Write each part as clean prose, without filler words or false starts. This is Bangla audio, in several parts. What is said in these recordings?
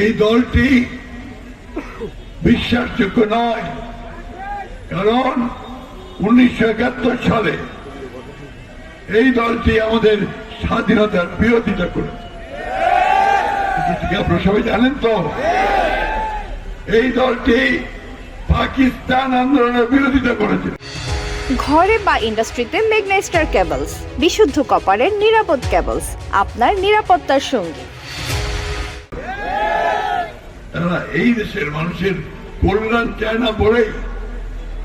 এই দলটি বিশ্বাসযোগ্য নয়, কারণ 1971 সালে এই দলটি আমাদের স্বাধীনতার বিরোধিতা করেছে। আপনারা সবাই জানেন তো, এই দলটি পাকিস্তান আন্দোলনের বিরোধিতা করেছে। ঘরে বা ইন্ডাস্ট্রিতে মেঘনা স্টার কেবলস, বিশুদ্ধ কপারের নিরাপদ কেবলস, আপনার নিরাপত্তার সঙ্গী। তারা এই দেশের মানুষের কল্যাণ চায় না বলেই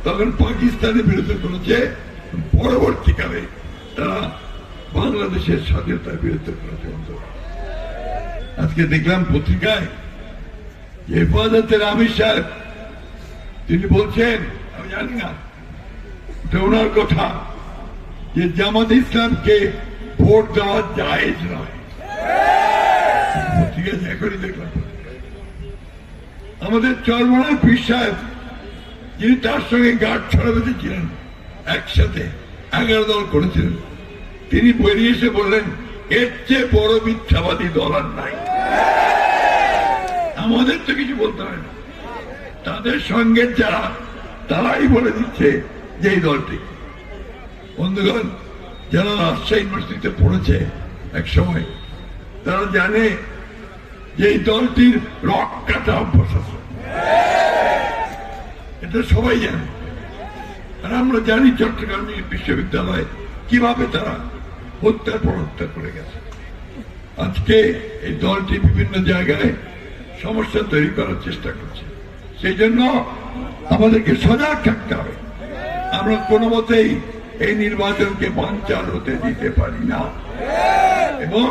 তখন পাকিস্তানের বিরুদ্ধে করেছে, পরবর্তীকালে তারা বাংলাদেশের স্বাধীনতার বিরুদ্ধে করেছে। আজকে দেখলাম পত্রিকায় হেফাজতের আমির সাহেব তিনি বলছেন, আমি জানি না ওনার কথা, যে জামাত ইসলামকে ভোট দেওয়া জায়েজ নয়। ঠিক আছে, এখনই দেখলাম আমাদের চরমনার পীর সাহেব, যিনি তার সঙ্গে গার্ড ছড়া বেঁধেছিলেন, একসাথে 11 দল করেছিলেন, তিনি বেরিয়ে এসে বললেন, এর চেয়ে বড় মিথ্যাবাদী দল আর নাই। আমাদের তো কিছু বলতে হয় না, তাদের সঙ্গে যারা তারাই বলে দিচ্ছে যে এই দলটি। বন্ধুগণ, যারা রাজশাহী ইউনিভার্সিটিতে পড়েছে এক সময়, তারা জানে যে এই দলটির রক কাটা অভ্যাস আছে, এটা সবাই জানে। আর আমরা জানি চট্টগ্রাম বিশ্ববিদ্যালয়ে কিভাবে তারা হত্যার পর হত্যা করে গেছে। আজকে এই দলটি বিভিন্ন জায়গায় সমস্যা তৈরি করার চেষ্টা করছে। সেই জন্য আমাদেরকে সজাগ থাকতে হবে। আমরা কোনো মতেই এই নির্বাচনকে বানচাল হতে দিতে পারি না, এবং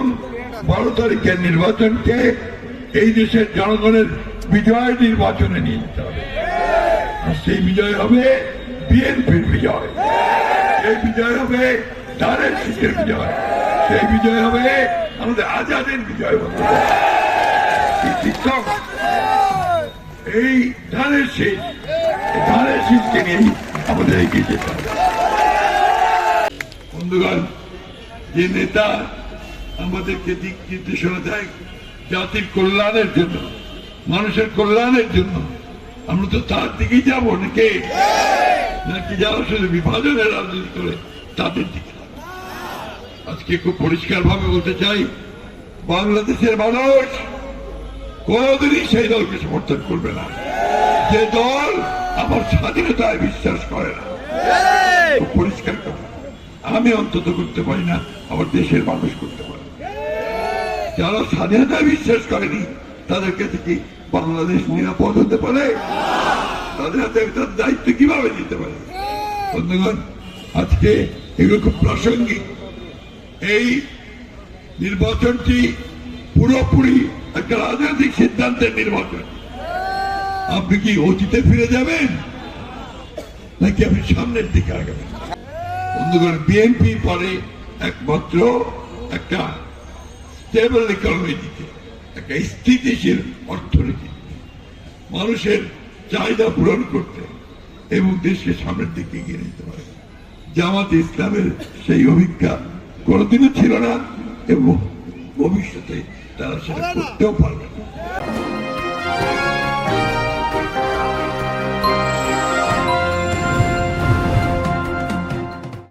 12 তারিখের নির্বাচনকে এই দেশের জনগণের বিজয় নির্বাচনে নিয়ে যেতে হবে। আর সেই বিজয় হবে বিএনপির বিজয়, সেই বিজয় হবে ধানের শীষের বিজয়, সেই বিজয় হবে আমাদের আজাদের বিজয়। এই ধানের শীষকে নিয়ে আমাদের এগিয়ে যেতে হবে। বন্ধুগণ, যে নেতা আমাদেরকে দিক নির্দেশনা দেয় জাতির কল্যাণের জন্য, মানুষের কল্যাণের জন্য, আমরা তো তার দিকেই যাবো নাকি যারা শুধু বিভাজনের রাজনীতি করে তাদের দিকে। আজকে খুব পরিষ্কার ভাবে বলতে চাই, বাংলাদেশের মানুষ কোনদিনই সেই দলকে সমর্থন করবে না যে দল আমার স্বাধীনতায় বিশ্বাস করে না। পরিষ্কার কথা, আমি অন্তত করতে পারি না, আমার দেশের মানুষ করতে পারে। যারা স্বাধীনতায় বিশ্বাস করেনি তাদের কাছে কি বাংলাদেশ নিরাপদ হতে পারে? তাদের হাতে তার দায়িত্ব কিভাবে দিতে পারে? বন্ধুগণ, আজকে এগুলো খুব প্রাসঙ্গিক। এই নির্বাচনটি পুরোপুরি একটা রাজনৈতিক সিদ্ধান্তের নির্বাচন। আপনি কি অতীতে ফিরে যাবেন নাকি আপনি সামনের দিকে আগাবেন? বন্ধুগণ, বিএনপি পরে একমাত্র একটা স্টেবল ইকোনমি দিতে, একটা স্থিতিশীল অর্থনীতি, মানুষের চাহিদা পূরণ করতে এবং দেশকে সামনের দিকে এগিয়ে নিতে পারে। জামাত ইসলামের সেই অভিজ্ঞতা কোনোদিনও ছিল না এবং ভবিষ্যতে তারা সেটা করতেও পারবে।